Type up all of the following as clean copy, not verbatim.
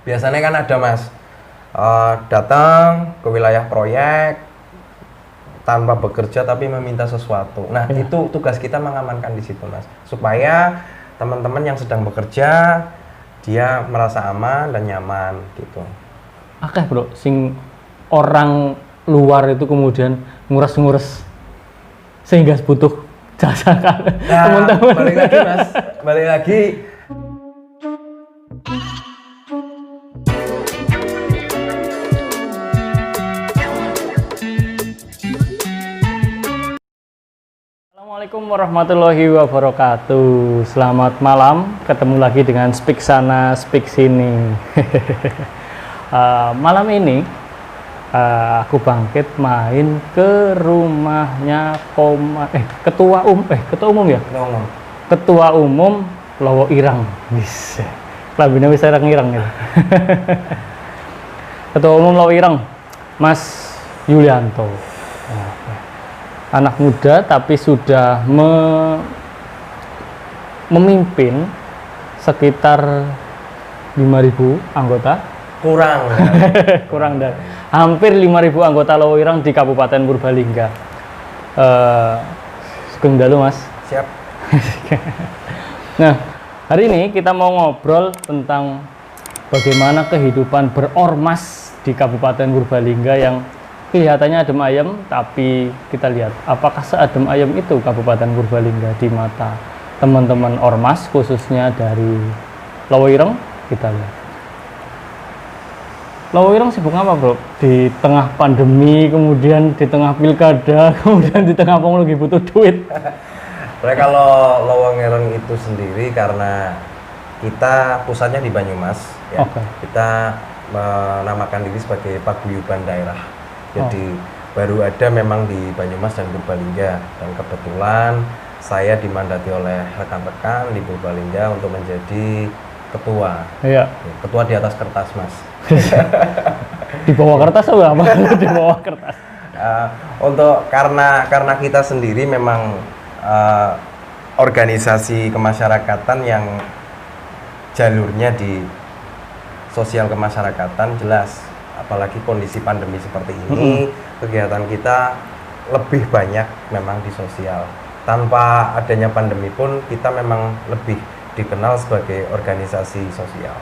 Biasanya kan ada mas, datang ke wilayah proyek tanpa bekerja tapi meminta sesuatu. Nah itu tugas kita mengamankan di situ mas, supaya teman-teman yang sedang bekerja dia merasa aman dan nyaman gitu. Akeh bro, sing orang luar itu kemudian ngurus-ngurus sehingga butuh jasa kan teman-teman. Balik lagi mas, balik lagi. Assalamualaikum warahmatullahi wabarakatuh. Selamat malam, ketemu lagi dengan Speak Sana Speak Sini. Malam ini aku bangkit main ke rumahnya ketua umum ya? Ketua umum Lowo Ireng. Bisa. Labine wis ireng-ireng gitu. Ketua umum Lowo Ireng, Mas Yulianto. Anak muda tapi sudah memimpin sekitar 5.000 anggota. Kurang dari hampir 5.000 anggota Lowo Ireng di Kabupaten Purbalingga. Sugeng dalu Mas. Siap. Nah, hari ini kita mau ngobrol tentang bagaimana kehidupan berormas di Kabupaten Purbalingga yang kelihatannya adem ayem, tapi kita lihat apakah seadem ayem itu Kabupaten Purbalingga di mata teman-teman ormas, khususnya dari Lowo Ireng. Kita lihat Lowo Ireng sibuk apa bro? Di tengah pandemi, kemudian di tengah pilkada, kemudian di tengah wong lagi butuh duit. Nah, kalau Lowo Ireng itu sendiri karena kita pusatnya di Banyumas, ya. Kita menamakan diri sebagai paguyuban daerah. Jadi baru ada memang di Banyumas dan Purbalingga, dan kebetulan saya dimandati oleh rekan-rekan di Purbalingga untuk menjadi ketua. Iya. Ketua di atas kertas mas. Di bawah kertas apa? Di bawah kertas. Untuk karena kita sendiri memang organisasi kemasyarakatan yang jalurnya di sosial kemasyarakatan, jelas apalagi kondisi pandemi seperti ini, kegiatan kita lebih banyak memang di sosial. Tanpa adanya pandemi pun kita memang lebih dikenal sebagai organisasi sosial.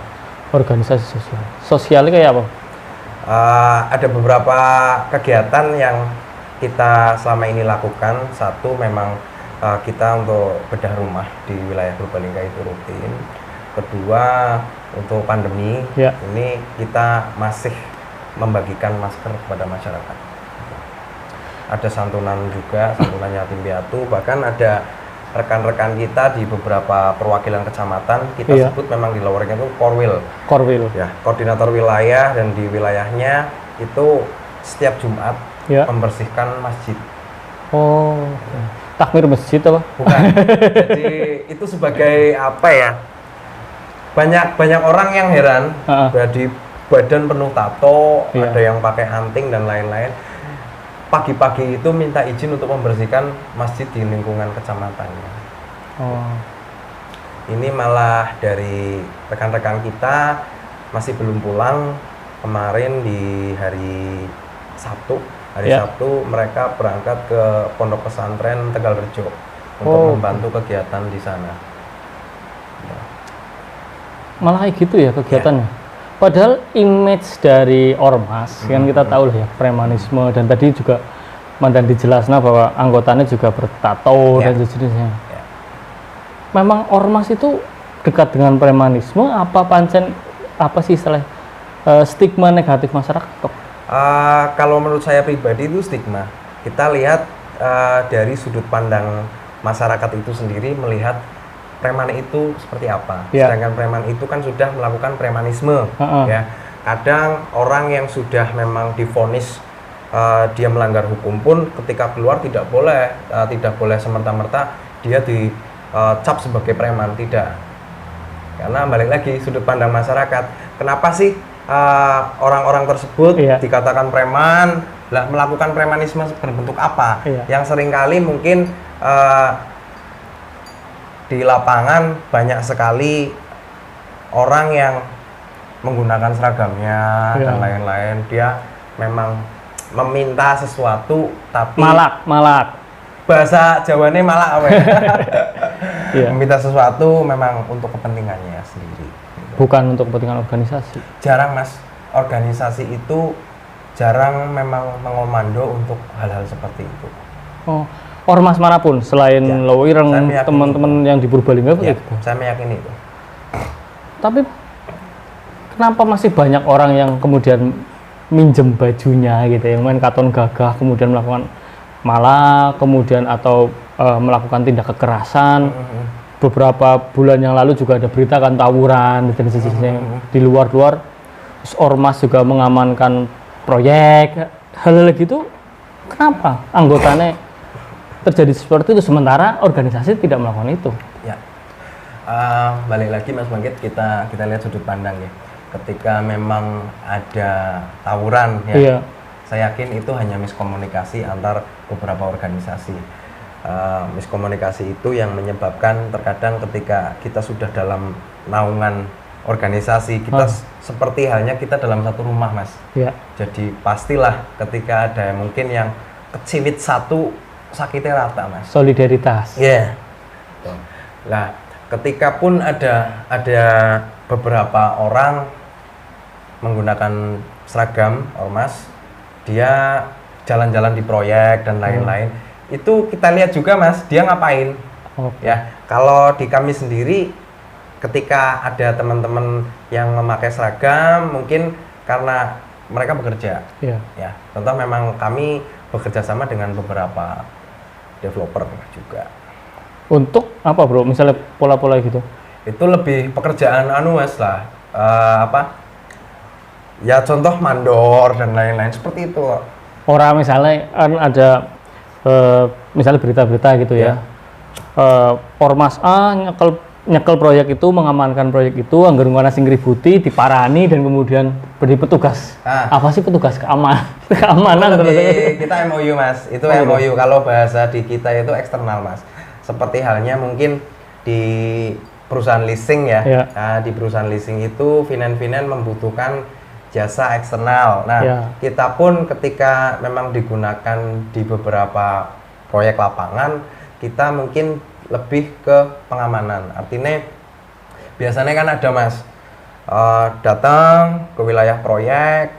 Organisasi sosial. Sosialnya kayak apa? Ada beberapa kegiatan yang kita selama ini lakukan. Satu memang kita untuk bedah rumah di wilayah Purbalingga itu rutin. Kedua, untuk pandemi ini kita masih membagikan masker kepada masyarakat. Ada santunan juga, santunan yatim piatu, bahkan ada rekan-rekan kita di beberapa perwakilan kecamatan, kita sebut memang di Lowo Ireng itu Korwil. Ya, koordinator wilayah, dan di wilayahnya itu setiap Jumat membersihkan masjid. Takmir masjid apa? Bukan. Jadi itu sebagai apa ya? Banyak orang yang heran di badan penuh tato, ada yang pakai anting dan lain-lain. Pagi-pagi itu minta izin untuk membersihkan masjid di lingkungan kecamatannya. Ini malah dari rekan-rekan kita masih belum pulang. Kemarin di hari Sabtu, Sabtu mereka berangkat ke Pondok Pesantren Tegalrejo untuk membantu kegiatan di sana. Malah kayak gitu ya kegiatannya. Padahal image dari ormas kan kita tahu lah ya, premanisme, dan tadi juga mandan dijelaskan bahwa anggotanya juga bertato dan sejenisnya. Memang ormas itu dekat dengan premanisme apa pancen apa sih istilah stigma negatif masyarakat? Kalau menurut saya pribadi itu stigma. Kita lihat dari sudut pandang masyarakat itu sendiri melihat preman itu seperti apa. Sedangkan preman itu kan sudah melakukan premanisme. Ya, kadang orang yang sudah memang divonis dia melanggar hukum pun ketika keluar tidak boleh semerta-merta dia dicap sebagai preman, tidak. Karena balik lagi sudut pandang masyarakat. Kenapa sih orang-orang tersebut dikatakan preman? Lah, melakukan premanisme berbentuk apa? Yang seringkali mungkin di lapangan banyak sekali orang yang menggunakan seragamnya dan lain-lain. Dia memang meminta sesuatu tapi malak. Bahasa Jawanya malak apa ya? Iya. Meminta sesuatu memang untuk kepentingannya sendiri. Bukan untuk kepentingan organisasi. Jarang Mas, organisasi itu jarang memang mengomando untuk hal-hal seperti itu. Oh, ormas manapun selain Lowo Ireng, teman-teman yang di Purbalingga ya, gitu. Saya meyakini itu. Tapi kenapa masih banyak orang yang kemudian minjem bajunya gitu, yang main katon gagah, kemudian melakukan malah, kemudian atau melakukan tindak kekerasan. Beberapa bulan yang lalu juga ada berita kan tawuran dan sejenisnya di luar-luar. Ormas juga mengamankan proyek, hal-hal gitu. Kenapa anggotanya terjadi seperti itu sementara organisasi tidak melakukan itu? Ya, balik lagi Mas Bangkit, kita lihat sudut pandang ya. Ketika memang ada tawuran ya, saya yakin itu hanya miskomunikasi antar beberapa organisasi. Miskomunikasi itu yang menyebabkan terkadang ketika kita sudah dalam naungan organisasi, kita seperti halnya kita dalam satu rumah Mas. Jadi pastilah ketika ada mungkin yang keciwit satu, sakitnya rata Mas. Solidaritas. Nah, ketika pun ada beberapa orang menggunakan seragam ormas, dia jalan-jalan di proyek dan lain-lain, itu kita lihat juga Mas, dia ngapain. Ya, kalau di kami sendiri, ketika ada teman-teman yang memakai seragam, mungkin karena mereka bekerja. Ya, contoh memang kami bekerja sama dengan beberapa developer juga. Untuk apa bro? Misalnya pola-pola gitu? Itu lebih pekerjaan Mas lah. Ya contoh mandor dan lain-lain seperti itu. Orang misalnya kan ada misalnya berita-berita gitu ya. Ormas A nyekel proyek itu, mengamankan proyek itu, anggar ngono sing ngributi diparani dan kemudian beri petugas. Apa sih petugas keamanan? Kita MOU Mas, itu MOU. Kalau bahasa di kita itu eksternal Mas. Seperti halnya mungkin di perusahaan leasing ya. Nah, di perusahaan leasing itu finan membutuhkan jasa eksternal. Nah, kita pun ketika memang digunakan di beberapa proyek lapangan, kita mungkin lebih ke pengamanan. Artinya biasanya kan ada Mas datang ke wilayah proyek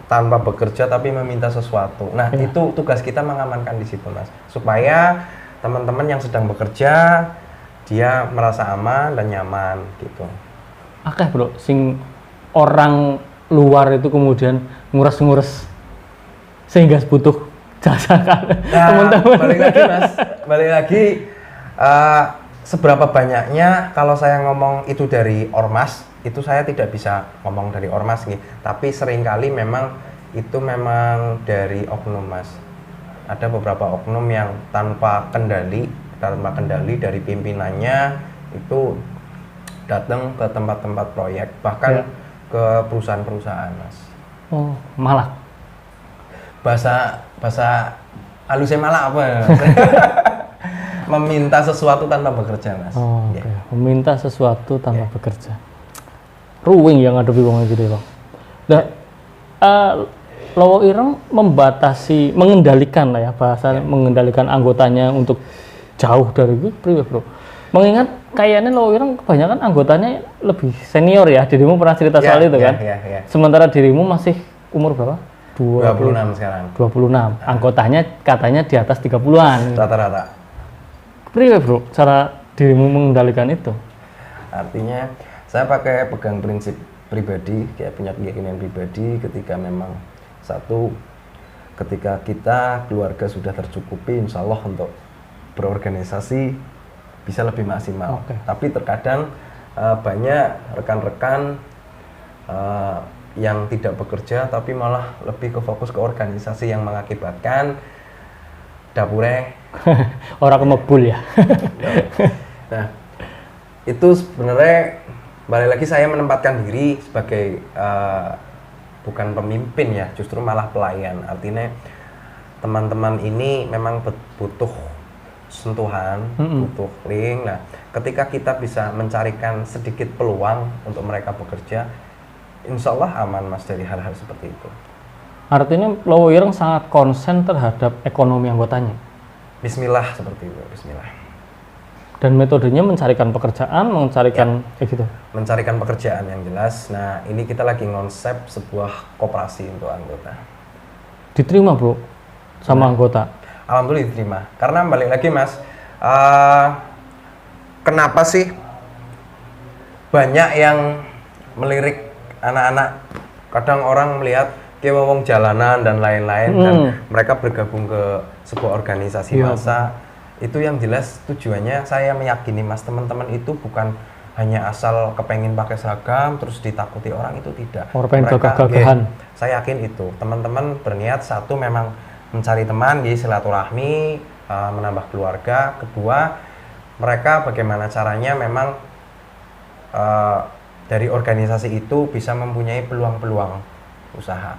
tanpa bekerja tapi meminta sesuatu. Nah, itu tugas kita mengamankan di situ Mas, supaya teman-teman yang sedang bekerja dia merasa aman dan nyaman gitu. Akeh bro, sing orang luar itu kemudian ngurus-ngurus sehingga butuh jasa kan teman-teman. Balik lagi seberapa banyaknya, kalau saya ngomong itu dari ormas, itu saya tidak bisa ngomong dari ormas nih, tapi seringkali memang itu memang dari oknum Mas. Ada beberapa oknum yang tanpa kendali dari pimpinannya itu datang ke tempat-tempat proyek, bahkan ke perusahaan-perusahaan Mas. Oh, malah bahasa halusnya malah apa ya? Meminta sesuatu tanpa bekerja Mas. Meminta sesuatu tanpa bekerja. Ruwing yang ngadepi wong gitu Bang. Nah, Lowo Ireng mengendalikan lah ya, bahasa mengendalikan anggotanya untuk jauh dari itu, bro. Mengingat kayaknya Lowo Ireng kebanyakan anggotanya lebih senior ya. Dirimu pernah cerita soal itu kan? Sementara dirimu masih umur berapa? 26 sekarang. 26. Anggotanya katanya di atas 30-an. Rata-rata. Priwe bro, cara dirimu mengendalikan itu? Artinya saya pakai pegang prinsip pribadi, kayak punya keyakinan pribadi, ketika memang ketika kita keluarga sudah tercukupi, insya Allah untuk berorganisasi bisa lebih maksimal. Tapi terkadang banyak rekan-rekan yang tidak bekerja tapi malah lebih ke fokus ke organisasi yang mengakibatkan dapure orang kemebul ya. Nah, itu sebenarnya balik lagi saya menempatkan diri sebagai bukan pemimpin ya, justru malah pelayan. Artinya teman-teman ini memang butuh sentuhan, butuh link. Nah, ketika kita bisa mencarikan sedikit peluang untuk mereka bekerja, insya Allah aman Mas dari hal-hal seperti itu. Artinya Lowo Ireng sangat konsen terhadap ekonomi anggotanya. Bismillah seperti itu, Bismillah. Dan metodenya mencarikan pekerjaan, kayak gitu. Mencarikan pekerjaan yang jelas. Nah, ini kita lagi ngonsep sebuah koperasi untuk anggota. Diterima bro, sama anggota? Alhamdulillah diterima. Karena balik lagi Mas, kenapa sih banyak yang melirik anak-anak? Kadang orang melihat kayak wong jalanan dan lain-lain, dan mereka bergabung ke sebuah organisasi massa. Itu yang jelas tujuannya, saya meyakini Mas, teman-teman itu bukan hanya asal kepengen pakai seragam terus ditakuti orang, itu tidak. Orang gagah-gagahan. Saya yakin itu teman-teman berniat, satu memang mencari teman, jadi silaturahmi, menambah keluarga. Kedua, mereka bagaimana caranya memang dari organisasi itu bisa mempunyai peluang-peluang usaha.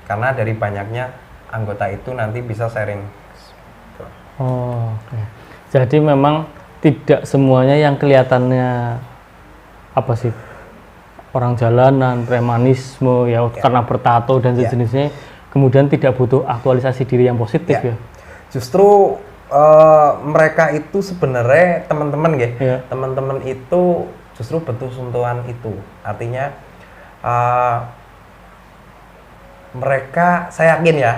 Karena dari banyaknya anggota itu nanti bisa sharing. Oh, oke. Jadi memang tidak semuanya yang kelihatannya apa sih, orang jalanan, premanisme ya, karena bertato dan sejenisnya, kemudian tidak butuh aktualisasi diri yang positif ya. Justru mereka itu sebenarnya teman-teman teman-teman itu justru butuh sentuhan itu. Artinya mereka, saya yakin ya,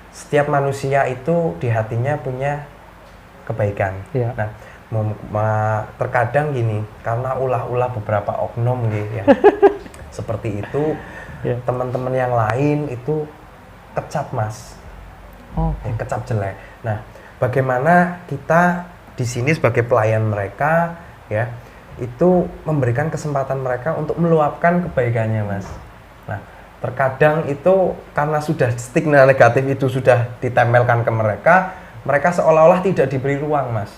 setiap manusia itu di hatinya punya kebaikan. Nah, terkadang gini, karena ulah-ulah beberapa oknum gitu ya, seperti itu, teman-teman yang lain itu kecap Mas, kecap jelek. Nah, bagaimana kita di sini sebagai pelayan mereka ya, itu memberikan kesempatan mereka untuk meluapkan kebaikannya Mas. Nah, terkadang itu karena sudah stigma negatif itu sudah ditempelkan ke mereka, mereka seolah-olah tidak diberi ruang Mas.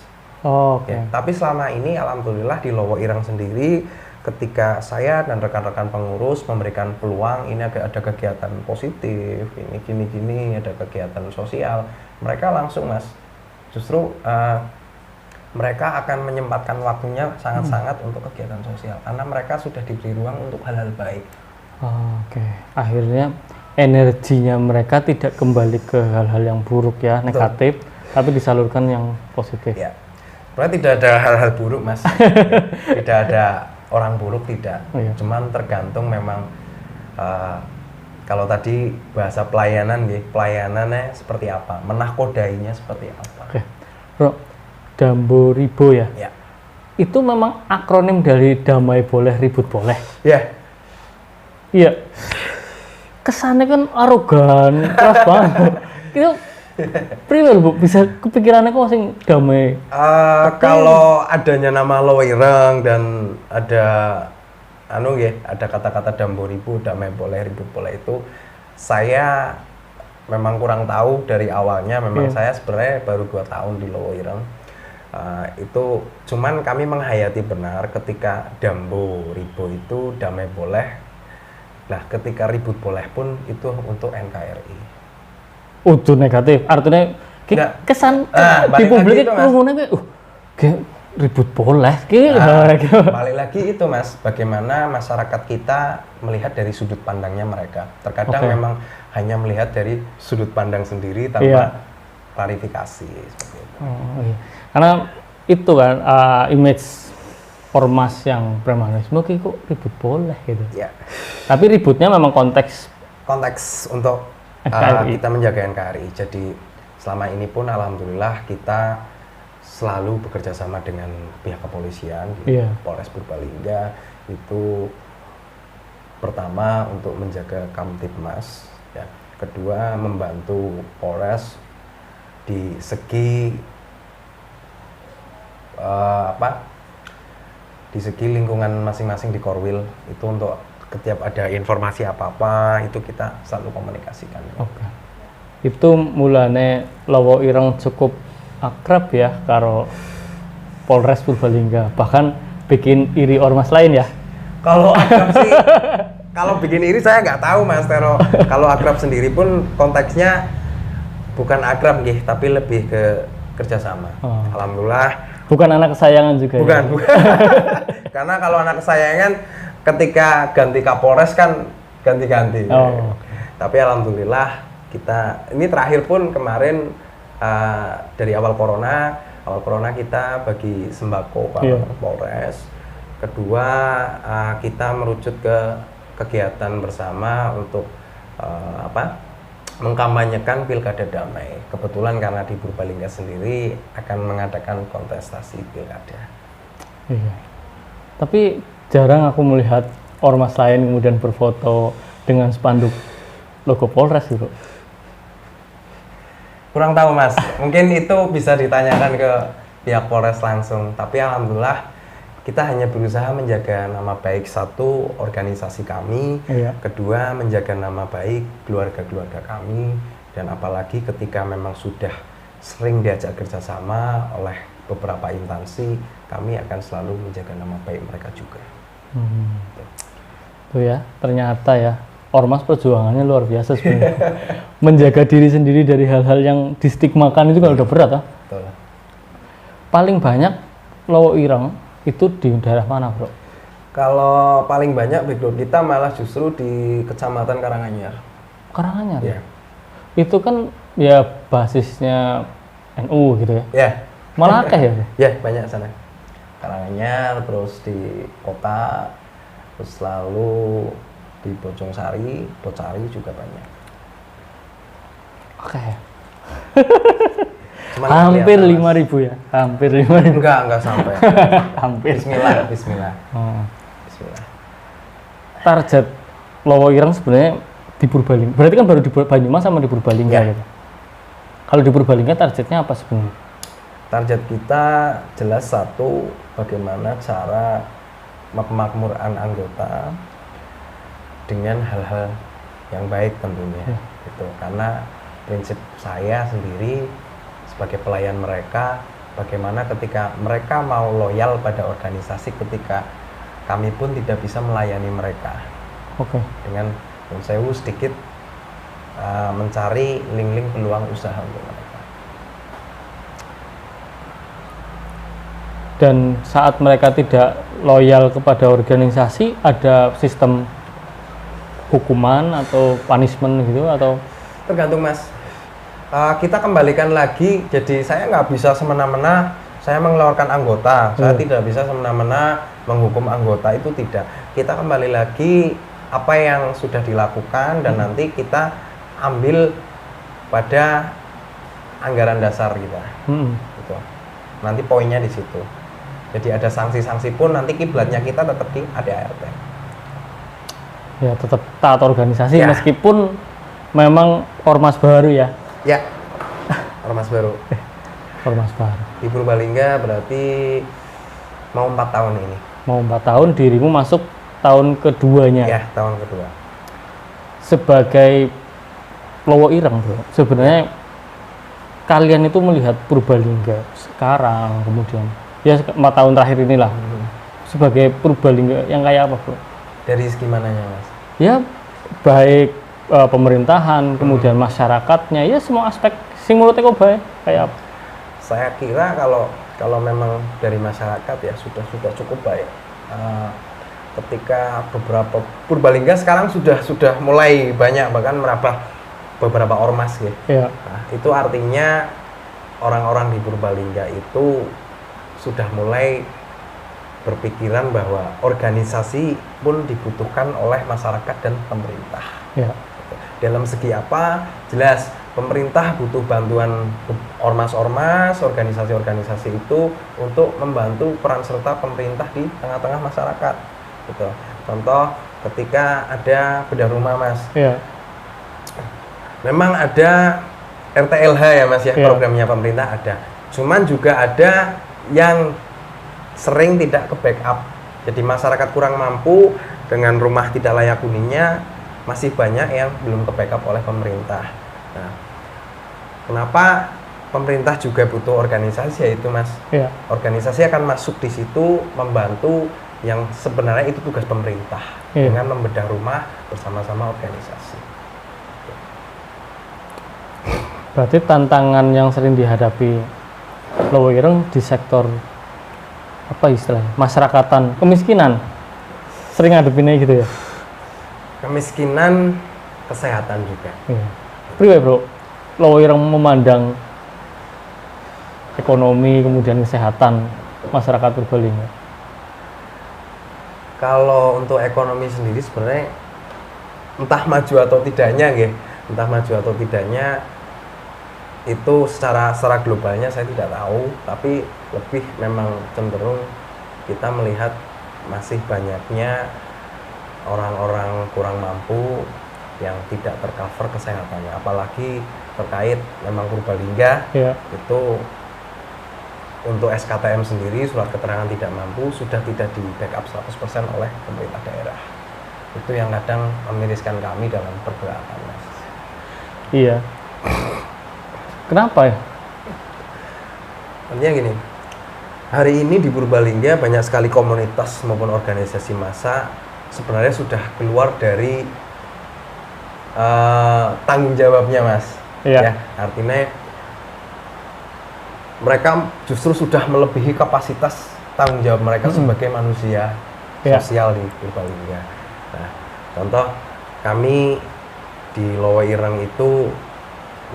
Tapi selama ini alhamdulillah di Lowo Ireng sendiri, ketika saya dan rekan-rekan pengurus memberikan peluang, ini ada kegiatan positif, ini gini-gini, ada kegiatan sosial, mereka langsung Mas, justru mereka akan menyempatkan waktunya sangat-sangat untuk kegiatan sosial, karena mereka sudah diberi ruang untuk hal-hal baik. Akhirnya energinya mereka tidak kembali ke hal-hal yang buruk ya, negatif, tapi disalurkan yang positif. Ya, berarti tidak ada hal-hal buruk Mas. Tidak ada orang buruk, tidak. Cuman tergantung memang kalau tadi bahasa pelayanan, pelayanannya seperti apa, menahkodainya seperti apa. Bro, Damboribo ya? Itu memang akronim dari damai boleh, ribut boleh? Iya. Kesannya kan arogan, keras banget. Itu priwil Bu, bisa kepikirannya kok sing damai? Kalau adanya nama Lowo Ireng dan ada ada kata-kata Damboribo, damai boleh, ribut boleh, itu saya memang kurang tahu dari awalnya. Memang saya sebenarnya baru 2 tahun di Lowo Ireng. Itu cuman kami menghayati benar ketika Damboribo itu damai boleh. Nah, ketika ribut boleh pun itu untuk NKRI. Udah negatif, artinya kesan di publik itu kayak ribut boleh. Balik lagi itu Mas, bagaimana masyarakat kita melihat dari sudut pandangnya mereka. Terkadang memang hanya melihat dari sudut pandang sendiri tanpa klarifikasi seperti itu. Karena itu kan image ormas yang premanisme kok ribut boleh gitu. Tapi ributnya memang konteks untuk kita menjaga NKRI. Jadi selama ini pun alhamdulillah kita selalu bekerja sama dengan pihak kepolisian, Polres Purbalingga. Itu pertama untuk menjaga Kamtibmas, ya. Kedua membantu Polres di segi di segi lingkungan masing-masing di Korwil, itu untuk setiap ada informasi apa-apa itu kita selalu komunikasikan. Itu mulane Lowo Ireng cukup akrab ya karo Polres Purbalingga, bahkan bikin iri ormas lain ya. Kalau akrab sih, kalau bikin iri saya nggak tahu Mas Tero. Kalau akrab sendiri pun konteksnya bukan akrab tapi lebih ke kerjasama. Oh. Alhamdulillah. Bukan anak kesayangan juga. Bukan, ya? bukan. Karena kalau anak kesayangan ketika ganti Kapolres kan ganti-ganti. Oh. Tapi alhamdulillah kita ini terakhir pun kemarin dari awal corona kita bagi sembako Pak Polres. Kedua kita merucut ke kegiatan bersama untuk mengkampanyekan pilkada damai. Kebetulan karena di Purbalingga sendiri akan mengadakan kontestasi pilkada. Iya. Tapi jarang aku melihat ormas lain kemudian berfoto dengan spanduk logo Polres gitu. Kurang tahu Mas, mungkin itu bisa ditanyakan ke pihak Polres langsung. Tapi alhamdulillah kita hanya berusaha menjaga nama baik satu organisasi kami, kedua menjaga nama baik keluarga-keluarga kami, dan apalagi ketika memang sudah sering diajak kerjasama oleh beberapa instansi, kami akan selalu menjaga nama baik mereka juga. Tuh ya, ternyata ya ormas perjuangannya luar biasa sebenarnya. Menjaga diri sendiri dari hal-hal yang distigmakan itu kan udah berat, ah. Betul. Paling banyak Lowo Ireng itu di daerah mana, Bro? Kalau paling banyak background kita malah justru di Kecamatan Karanganyar. Karanganyar? Ya. Itu kan ya basisnya NU gitu ya? Ya. Malah akeh ya? Ya, banyak sana. Karanganyar, terus di kota, terus lalu di Bojongsari, Bocari juga banyak. Oke. Hampir 5.000 ya? Hampir 5.000. Enggak sampai. Hampir. Bismillah. Bismillah. Target Lowo Ireng sebenarnya di Purbalingga. Berarti kan baru di Banyumas sama di Purbalingga ya. Gitu. Kalau di Purbalingga targetnya apa sebenarnya? Target kita jelas satu, bagaimana cara memakmurkan anggota dengan hal-hal yang baik tentunya. Gitu. Karena prinsip saya sendiri sebagai pelayan mereka, bagaimana ketika mereka mau loyal pada organisasi, ketika kami pun tidak bisa melayani mereka. Oke. Dengan sewu sedikit mencari link-link peluang usaha untuk mereka. Dan saat mereka tidak loyal kepada organisasi, ada sistem hukuman atau punishment gitu atau? Tergantung Mas. Kita kembalikan lagi, jadi saya nggak bisa semena-mena saya mengeluarkan anggota, saya tidak bisa semena-mena menghukum anggota, itu tidak. Kita kembali lagi apa yang sudah dilakukan dan nanti kita ambil pada anggaran dasar kita. Gitu. Nanti poinnya di situ. Jadi ada sanksi-sanksi pun nanti kiblatnya kita tetap di ADART. Ya tetap taat organisasi ya. Meskipun memang ormas baru ya. Ya, ormas baru. Ormas baru. Di Purbalingga berarti mau 4 tahun ini. Mau 4 tahun, dirimu masuk tahun keduanya. Ya, tahun kedua. Sebagai Lowo Ireng, Bro, sebenarnya kalian itu melihat Purbalingga sekarang, kemudian ya 4 tahun terakhir inilah, sebagai Purbalingga yang kayak apa, Bro? Dari segi mananya, Mas? Ya, baik pemerintahan, kemudian masyarakatnya, ya semua aspek sing menurut kok baik kayak apa? Saya kira kalau memang dari masyarakat ya sudah cukup baik. Ketika beberapa Purbalingga sekarang sudah mulai banyak bahkan merambah beberapa ormas ya. Nah, itu artinya orang-orang di Purbalingga itu sudah mulai berpikiran bahwa organisasi pun dibutuhkan oleh masyarakat dan pemerintah. Ya. Dalam segi apa? Jelas pemerintah butuh bantuan ormas-ormas, organisasi-organisasi itu untuk membantu peran serta pemerintah di tengah-tengah masyarakat. Gitu. Contoh ketika ada bedah rumah, Mas. Ya. Memang ada RTLH ya, Mas ya, programnya pemerintah ada. Cuman juga ada yang sering tidak ke backup. Jadi masyarakat kurang mampu dengan rumah tidak layak huninya, masih banyak yang belum ke backup oleh pemerintah. Nah, kenapa pemerintah juga butuh organisasi, yaitu Mas? Ya. Organisasi akan masuk di situ membantu yang sebenarnya itu tugas pemerintah dengan membedah rumah bersama-sama organisasi. Berarti tantangan yang sering dihadapi Lowireng di sektor apa istilahnya? Masyarakatan, kemiskinan. Sering ngadepinnya gitu ya. Kemiskinan, kesehatan juga. Iya. Priwe, Bro? Lowireng memandang ekonomi kemudian kesehatan masyarakat Purbalingga. Kalau untuk ekonomi sendiri sebenarnya entah maju atau tidaknya entah maju atau tidaknya itu secara globalnya saya tidak tahu, tapi lebih memang cenderung kita melihat masih banyaknya orang-orang kurang mampu yang tidak tercover kesehatannya, apalagi terkait memang Purbalingga itu untuk SKTM sendiri, surat keterangan tidak mampu, sudah tidak di backup 100% oleh pemerintah daerah. Itu yang kadang memiriskan kami dalam pergerakan, Mas. Iya. Kenapa ya? Artinya gini, hari ini di Purbalingga banyak sekali komunitas maupun organisasi massa sebenarnya sudah keluar dari tanggung jawabnya, Mas. Iya. Ya, artinya mereka justru sudah melebihi kapasitas tanggung jawab mereka sebagai manusia sosial di Purbalingga. Nah, contoh kami di Lowireng itu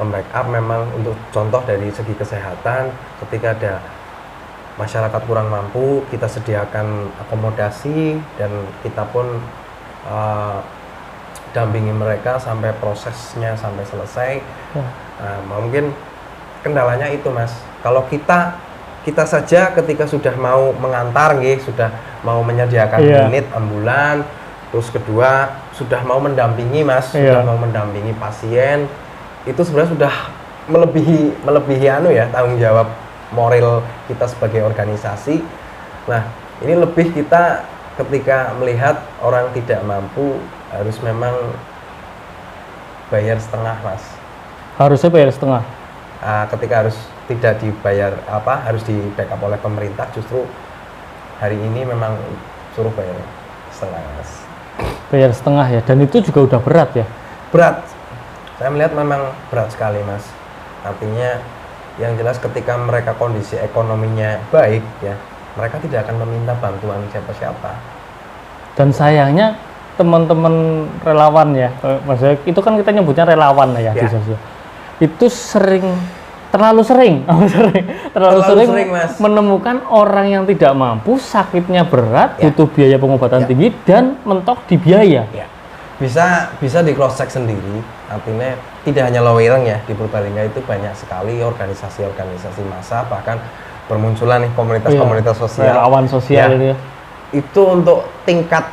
membackup memang untuk contoh dari segi kesehatan, ketika ada masyarakat kurang mampu, kita sediakan akomodasi dan kita pun dampingi mereka sampai prosesnya sampai selesai. Nah, mungkin kendalanya itu, Mas. Kalau kita saja ketika sudah mau mengantar sudah mau menyediakan unit ambulan, terus kedua sudah mau mendampingi, Mas, sudah mau mendampingi pasien, itu sebenarnya sudah melebihi tanggung jawab moral kita sebagai organisasi. Nah, ini lebih kita ketika melihat orang tidak mampu harus memang bayar setengah, Mas. Harusnya bayar setengah. Ketika harus tidak dibayar harus di backup oleh pemerintah, justru hari ini memang suruh bayar setengah, Mas. Bayar setengah ya, dan itu juga udah berat ya? Berat. Saya melihat memang berat sekali, Mas. Artinya yang jelas ketika mereka kondisi ekonominya baik ya, mereka tidak akan meminta bantuan siapa-siapa. Dan sayangnya teman-teman relawan ya, maksudnya itu kan kita nyebutnya relawan ya di sosial. Itu terlalu sering Mas, menemukan orang yang tidak mampu, sakitnya berat, butuh biaya pengobatan tinggi dan mentok di biaya. Bisa di cross check sendiri. Artinya tidak hanya Lowireng ya, di Purbalingga itu banyak sekali organisasi massa, bahkan bermunculan nih komunitas-komunitas sosial, relawan sosial ini ya. Itu untuk tingkat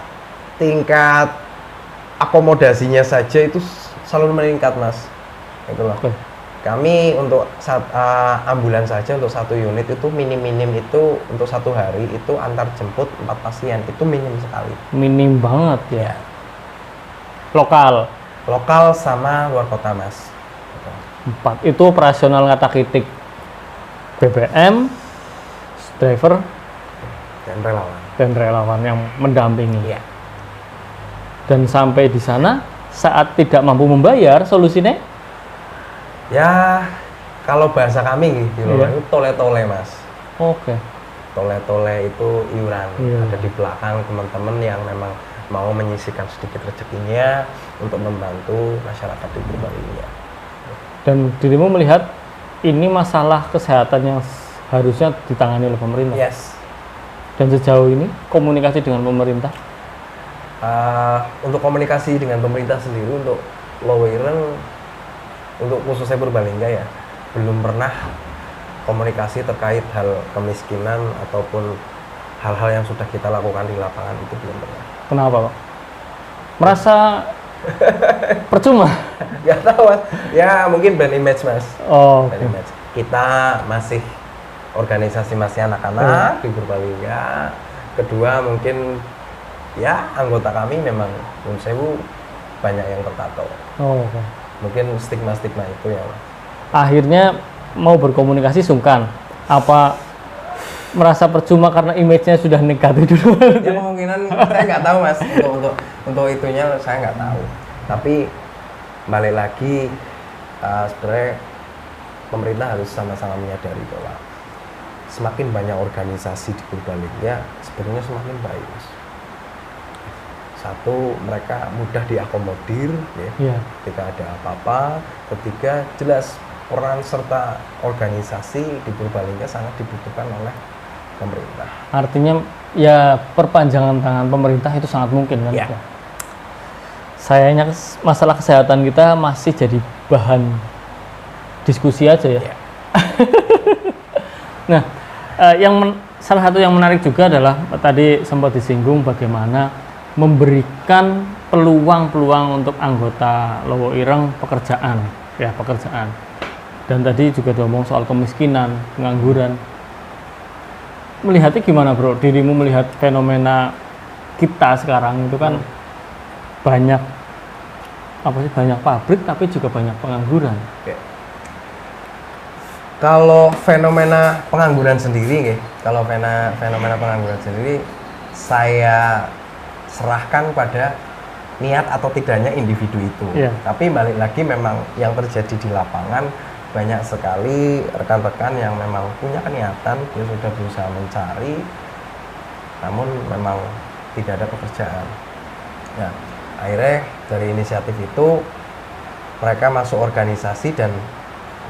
akomodasinya saja itu selalu meningkat, Mas. Itulah. Kami untuk ambulan saja untuk satu unit itu minim itu untuk satu hari itu antar jemput 4 pasien, itu minim sekali. Minim banget ya. Lokal sama luar kota, Mas. 4 itu operasional kata-kitik BBM, driver dan relawan yang mendampingi. Dan sampai di sana saat tidak mampu membayar, solusinya? Ya, kalau bahasa kami gitu, itu tole-tole, Mas. Oke. Tole-tole itu iuran. Ada di belakang teman-teman yang memang mau menyisihkan sedikit rezekinya untuk membantu masyarakat di Purbalingga. Dan dirimu melihat ini masalah kesehatan yang harusnya ditangani oleh pemerintah. Yes. Dan sejauh ini komunikasi dengan pemerintah? Untuk komunikasi dengan pemerintah sendiri untuk Lowireng, untuk khususnya Purbalingga ya, belum pernah komunikasi terkait hal kemiskinan ataupun hal-hal yang sudah kita lakukan di lapangan itu belum pernah. Kenapa, Pak? Merasa percuma? Gak tahu, Mas. Ya mungkin brand image, Mas. Brand image. Kita masih organisasi masih anak-anak di Purbalingga. Kedua mungkin ya anggota kami memang Nun Sewu banyak yang tertato. Mungkin stigma-stigma itu ya, Mas. Akhirnya mau berkomunikasi sungkan. Apa merasa percuma karena image-nya sudah negatif dulu? Ya kemungkinan saya nggak tahu, Mas. Untuk itunya saya nggak tahu. Tapi balik lagi sebenarnya pemerintah harus sama-sama menyadari bahwa semakin banyak organisasi di Purbalingga sebetulnya semakin baik, Mas. Satu, mereka mudah diakomodir ya. Ketika ada apa-apa. Ketiga, jelas peran serta organisasi di Purbalingga sangat dibutuhkan oleh pemerintah. Artinya ya perpanjangan tangan pemerintah itu sangat mungkin kan? Ya. Sayangnya masalah kesehatan kita masih jadi bahan diskusi aja ya. Nah, salah satu yang menarik juga adalah tadi sempat disinggung bagaimana memberikan peluang-peluang untuk anggota Lowo Ireng pekerjaan. Dan tadi juga ngomong soal kemiskinan, pengangguran. Melihatnya gimana, Bro? Dirimu melihat fenomena kita sekarang itu kan banyak pabrik tapi juga banyak pengangguran. Kalau fenomena pengangguran sendiri, fenomena pengangguran sendiri saya serahkan pada niat atau tidaknya individu itu. Tapi balik lagi memang yang terjadi di lapangan banyak sekali rekan-rekan yang memang punya niatan, dia sudah berusaha mencari, namun memang tidak ada pekerjaan. Nah, akhirnya dari inisiatif itu mereka masuk organisasi dan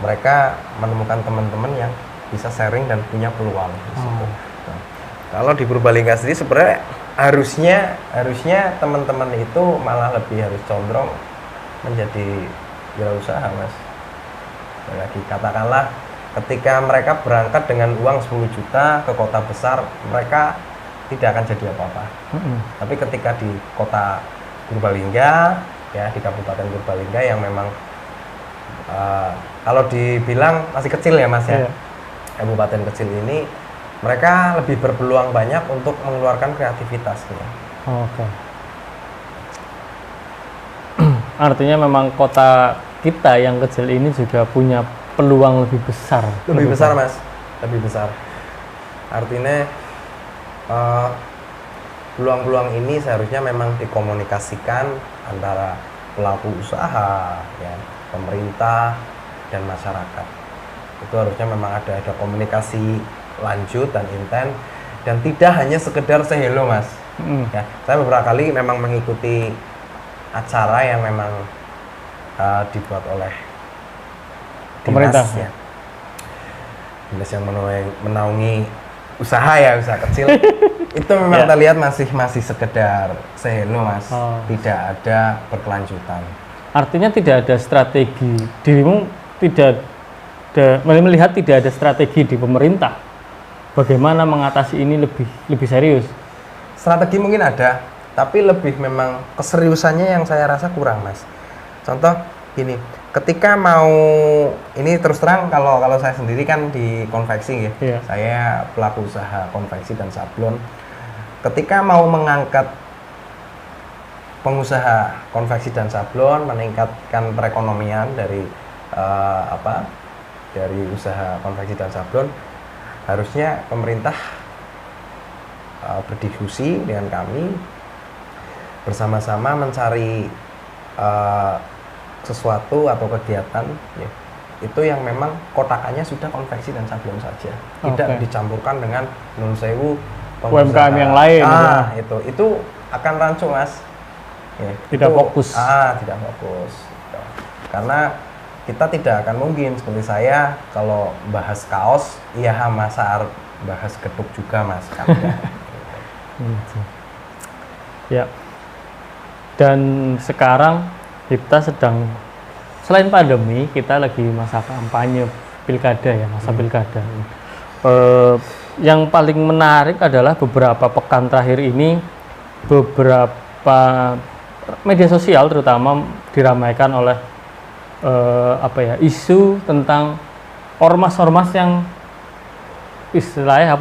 mereka menemukan teman-teman yang bisa sharing dan punya peluang di situ. Nah, kalau di Purbalingga sendiri sebenarnya harusnya teman-teman itu malah lebih harus condong menjadi wirausaha, Mas. Lagi katakanlah ketika mereka berangkat dengan uang 10 juta ke kota besar, mereka tidak akan jadi apa-apa. Tapi ketika di kota Purbalingga, ya di Kabupaten Purbalingga yang memang kalau dibilang masih kecil ya, Mas ya. Kabupaten kecil ini mereka lebih berpeluang banyak untuk mengeluarkan kreativitasnya. Artinya memang kota kita yang kecil ini juga punya peluang lebih besar. Lebih besar, Mas. Lebih besar. Artinya peluang-peluang ini seharusnya memang dikomunikasikan antara pelaku usaha, ya, pemerintah dan masyarakat. Itu harusnya memang ada komunikasi lanjut dan intens dan tidak hanya sekedar say hello, Mas. Ya, saya beberapa kali memang mengikuti acara yang memang dibuat oleh pemerintah, ya. Dinas yang menaungi usaha kecil. Itu memang kita lihat masih sekedar say hello, Mas. Tidak ada berkelanjutan. Artinya tidak ada strategi. Dirimu melihat tidak ada strategi di pemerintah. Bagaimana mengatasi ini lebih serius? Strategi mungkin ada, tapi lebih memang keseriusannya yang saya rasa kurang, Mas. Contoh gini, ketika mau ini terus terang kalau saya sendiri kan di konveksi ya. Saya pelaku usaha konveksi dan sablon. Ketika mau mengangkat pengusaha konveksi dan sablon, meningkatkan perekonomian dari dari usaha konveksi dan sablon, harusnya pemerintah berdiskusi dengan kami bersama-sama mencari sesuatu atau kegiatan ya, itu yang memang kotakannya sudah konveksi dan sablon saja, tidak dicampurkan dengan nun sewu UMKM yang lain. Itu akan rancu, Mas. Ya, tidak fokus. Tidak fokus. Karena kita tidak akan mungkin seperti saya kalau bahas kaos, masa bahas geduk juga, Mas. Kan, ya. Dan sekarang kita sedang, selain pandemi, kita lagi masa kampanye pilkada ya, masa pilkada. Yang paling menarik adalah beberapa pekan terakhir ini beberapa media sosial terutama diramaikan oleh isu tentang ormas-ormas yang istilahnya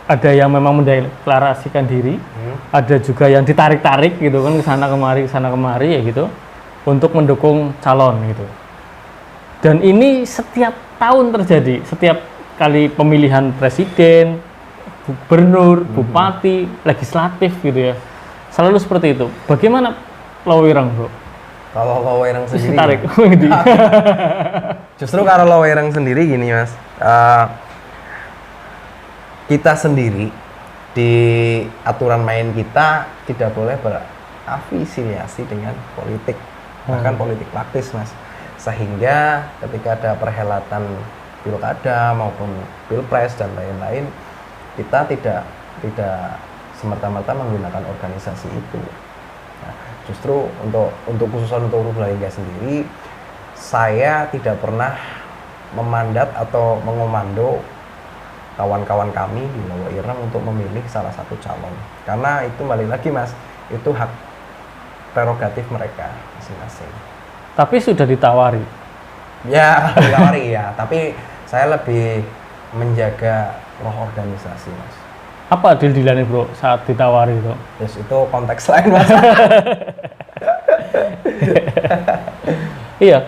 ada yang memang mendeklarasikan diri, ada juga yang ditarik-tarik gitu kan ke sana kemari ya gitu untuk mendukung calon gitu. Dan ini setiap tahun terjadi, setiap kali pemilihan presiden, gubernur, bupati, legislatif gitu ya. Selalu seperti itu. Bagaimana Lowo Ireng, Bro? Kalau Lowo Ireng sendiri tarik. Justru kalau Lowo Ireng sendiri gini, Mas. kita sendiri di aturan main kita tidak boleh berafiliasi dengan politik, bahkan politik praktis, Mas. Sehingga ketika ada perhelatan pilkada maupun pilpres dan lain-lain, kita tidak semerta-merta menggunakan organisasi itu. Nah, justru untuk khususan untuk Purbalingga sendiri, saya tidak pernah memandat atau mengomando kawan-kawan kami di Lowo Ireng untuk memilih salah satu calon, karena itu balik lagi, Mas, itu hak prerogatif mereka masing-masing. Tapi sudah ditawari? Ya, ditawari ya, tapi saya lebih menjaga roh organisasi, Mas. Apa deal-dealannya, Bro, saat ditawari itu? Yes, itu konteks lain, Mas. Iya.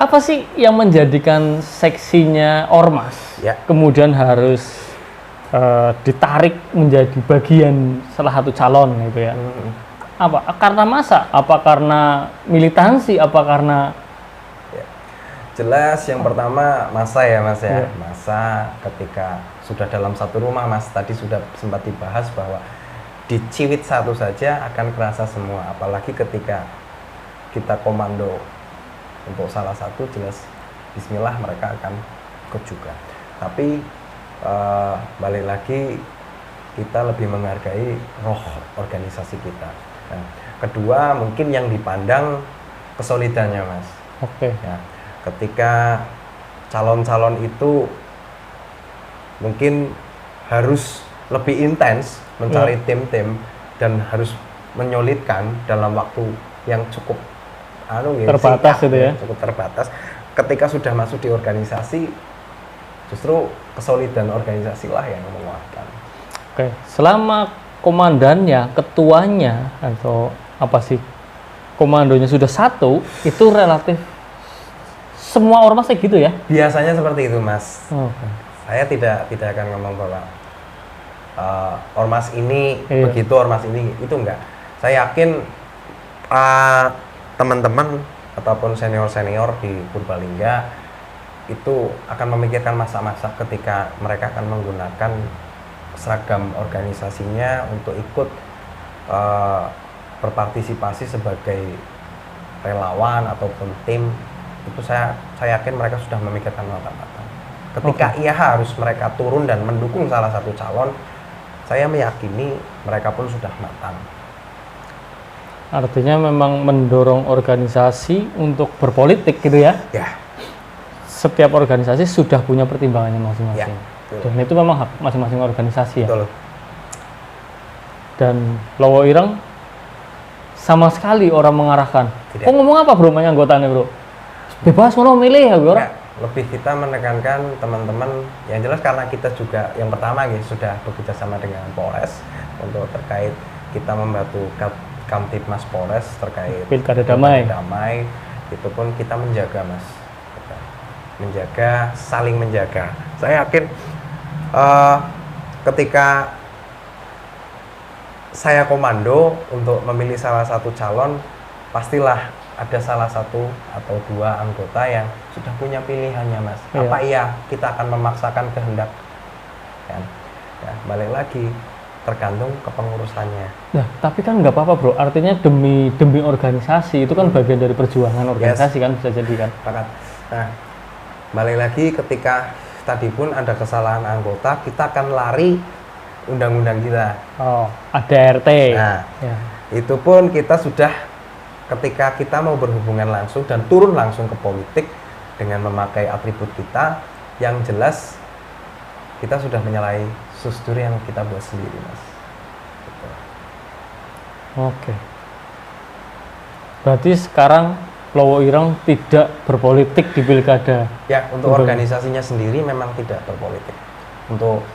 Apa sih yang menjadikan seksinya Ormas kemudian harus ditarik menjadi bagian salah satu calon gitu ya? Apa? Karena masa? Apa karena militansi? Apa karena? Jelas yang pertama masa ya, Mas ya. Masa ketika sudah dalam satu rumah, Mas, tadi sudah sempat dibahas bahwa diciwit satu saja akan kerasa semua, apalagi ketika kita komando untuk salah satu, jelas bismillah mereka akan ikut juga. Tapi balik lagi, kita lebih menghargai roh organisasi kita. Nah, kedua mungkin yang dipandang kesolidannya, Mas. Oke. Ya, ketika calon-calon itu mungkin harus lebih intens mencari tim-tim dan harus menyolidkan dalam waktu yang cukup terbatas singkat, itu ya, cukup terbatas. Ketika sudah masuk di organisasi, justru kesolidan organisasi lah yang menguatkan. Oke, selama komandannya, ketuanya atau apa sih komandonya sudah satu, itu relatif semua ormas kayak gitu ya? Biasanya seperti itu, Mas. Okay. Saya tidak akan ngomong bahwa ormas ini begitu, ormas ini itu enggak. Saya yakin teman-teman ataupun senior-senior di Purbalingga itu akan memikirkan masa-masa ketika mereka akan menggunakan seragam organisasinya untuk ikut berpartisipasi sebagai relawan ataupun tim. Itu saya yakin mereka sudah memikirkan matang-matang. Ketika ia harus mereka turun dan mendukung salah satu calon, saya meyakini mereka pun sudah matang. Artinya memang mendorong organisasi untuk berpolitik gitu ya? Ya. Setiap organisasi sudah punya pertimbangannya masing-masing. Ya, dan itu memang hak masing-masing organisasi ya? Betul. Dan Lowo Ireng sama sekali orang mengarahkan. Tidak. Kok ngomong apa bro, banyak anggotanya bro? Bebas mau milih ya bro? Ya, lebih kita menekankan teman-teman, yang jelas karena kita juga yang pertama sudah bekerja sama dengan Polres untuk terkait kita membantu Kamtibmas Polres terkait Pilkada Damai. Itu pun kita menjaga, Mas, menjaga, saling menjaga. Saya yakin ketika saya komando untuk memilih salah satu calon, pastilah ada salah satu atau dua anggota yang sudah punya pilihannya, Mas. Iya. Apa iya kita akan memaksakan kehendak? Kan? Ya, balik lagi tergantung kepengurusannya. Nah, tapi kan nggak apa-apa bro. Artinya demi organisasi itu kan bagian dari perjuangan organisasi kan, bisa jadi kan. Nah, balik lagi ketika tadi pun ada kesalahan anggota, kita akan lari undang-undang kita. Oh, ada RT. Nah, ya. Itu pun kita sudah ketika kita mau berhubungan langsung dan turun langsung ke politik dengan memakai atribut kita, yang jelas kita sudah menyalahi susdur yang kita buat sendiri, Mas. Gitu. Oke. Berarti sekarang Lowo Ireng tidak berpolitik di pilkada. Ya, untuk organisasinya sendiri memang tidak berpolitik. Untuk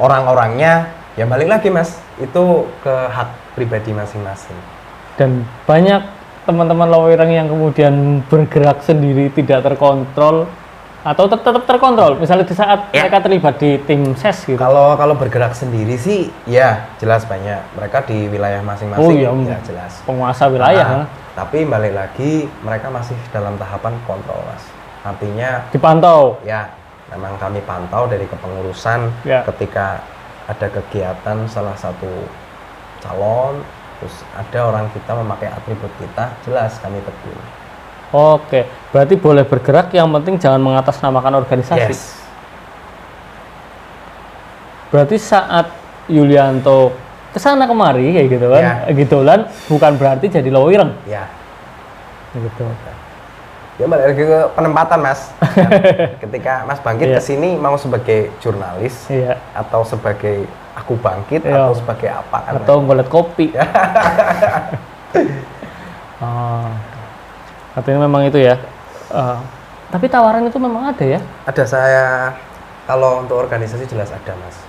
orang-orangnya, ya balik lagi, Mas, itu ke hak pribadi masing-masing. Dan banyak teman-teman Lowo Ireng yang kemudian bergerak sendiri, tidak terkontrol atau tetap terkontrol, misalnya di saat mereka terlibat di tim ses gitu. Kalau bergerak sendiri sih, ya jelas banyak. Mereka di wilayah masing-masing, ya jelas. Penguasa wilayah. Tapi balik lagi, mereka masih dalam tahapan kontrol, Mas. Artinya dipantau. Ya, memang kami pantau dari kepengurusan ketika ada kegiatan salah satu calon, terus ada orang kita memakai atribut kita, jelas kami tegur. Oke, berarti boleh bergerak, yang penting jangan mengatasnamakan organisasi. Yes. Berarti saat Yulianto kesana kemari kayak gitu kan, gitulan bukan berarti jadi lawireng. Ya. Gitu. Ya balik lagi ke penempatan Mas. Ketika Mas bangkit ke sini mau sebagai jurnalis atau sebagai aku bangkit atau sebagai apa kan? Atau boleh kopi. Oh. Artinya memang itu ya. Tapi tawaran itu memang ada ya? Ada, saya kalau untuk organisasi jelas ada Mas.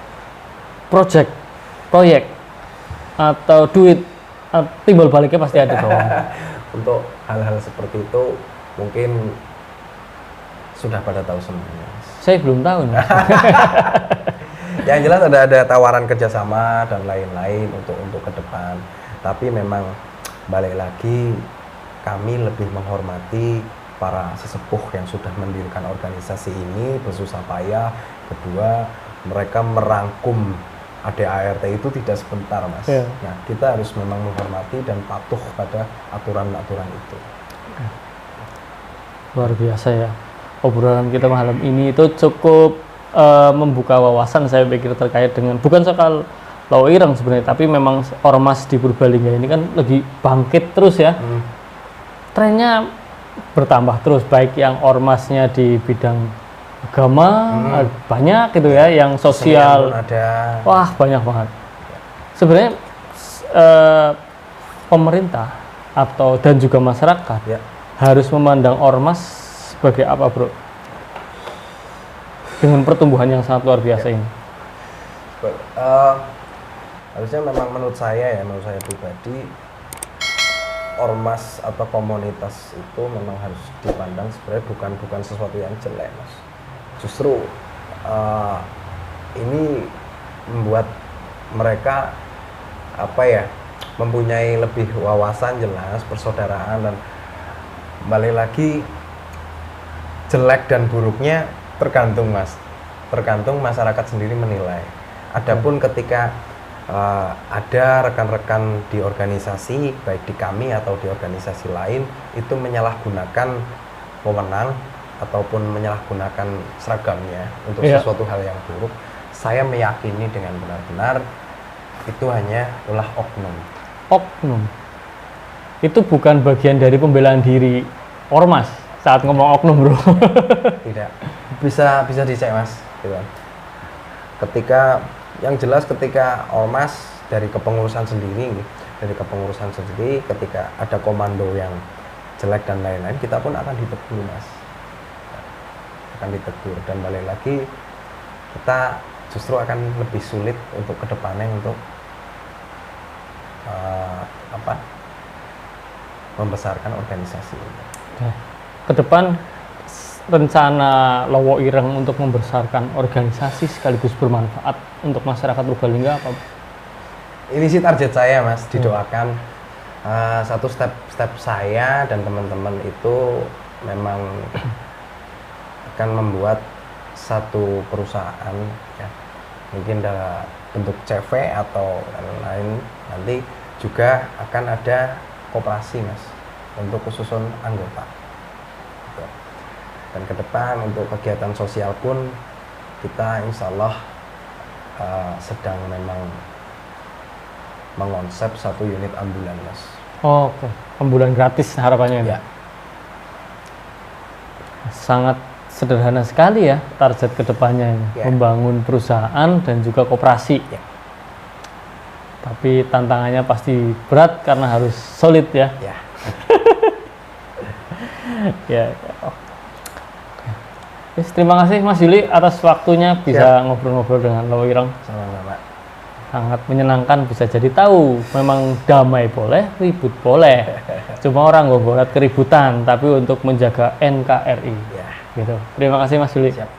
Proyek atau duit timbal baliknya pasti ada dong. Untuk hal-hal seperti itu mungkin sudah pada tahu semuanya. Saya belum tahu nih. Yang jelas ada tawaran kerjasama dan lain-lain untuk ke depan. Tapi memang balik lagi kami lebih menghormati para sesepuh yang sudah mendirikan organisasi ini bersusah payah. Kedua, mereka merangkum ADART itu tidak sebentar Mas. Nah, kita harus memang menghormati dan patuh pada aturan-aturan itu. Luar biasa ya, obrolan kita malam ini itu cukup membuka wawasan saya pikir terkait dengan bukan soal lawireng sebenarnya, tapi memang ormas di Purbalingga ini kan lagi bangkit terus ya. Trennya bertambah terus, baik yang ormasnya di bidang agama banyak gitu ya, yang sosial ada. Wah banyak banget. Sebenarnya pemerintah atau dan juga masyarakat harus memandang ormas sebagai apa bro? Dengan pertumbuhan yang sangat luar biasa ini. Harusnya memang menurut saya pribadi, ormas atau komunitas itu memang harus dipandang sebenarnya bukan sesuatu yang jelek Mas. Justru ini membuat mereka mempunyai lebih wawasan jelas, persaudaraan, dan balik lagi jelek dan buruknya tergantung Mas, tergantung masyarakat sendiri menilai. Adapun ketika ada rekan-rekan di organisasi, baik di kami atau di organisasi lain, itu menyalahgunakan wewenang ataupun menyalahgunakan seragamnya untuk sesuatu hal yang buruk, saya meyakini dengan benar-benar itu hanya ulah oknum. Oknum itu bukan bagian dari pembelaan diri ormas saat ngomong oknum bro. Tidak, bisa dicek Mas gitu. Ketika yang jelas ketika ormas dari kepengurusan sendiri ketika ada komando yang jelek dan lain-lain, kita pun akan ditegur Mas, akan ditegur, dan balik lagi kita justru akan lebih sulit untuk kedepannya untuk membesarkan organisasi ini. Ke depan rencana Lowo Ireng untuk membesarkan organisasi sekaligus bermanfaat untuk masyarakat Purbalingga apa? Ini sih target saya Mas, didoakan satu step saya dan teman-teman itu memang akan membuat satu perusahaan ya, mungkin dalam bentuk CV atau lain-lain, nanti juga akan ada koperasi Mas untuk khususun anggota. Dan ke depan untuk kegiatan sosial pun kita insya Allah sedang memang mengonsep satu unit ambulan Mas. Oh, oke. Ambulan gratis harapannya ya. Sangat sederhana sekali ya target kedepannya ini, membangun perusahaan dan juga koperasi. Tapi tantangannya pasti berat karena harus solid ya. Yes, terima kasih Mas Yuli atas waktunya bisa ngobrol-ngobrol dengan Lowo Ireng. Sama-sama. Sangat menyenangkan, bisa jadi tahu memang damai boleh, ribut boleh. Cuma orang nggak buat keributan, tapi untuk menjaga NKRI. Gitu. Terima kasih Mas Yuli. Siap.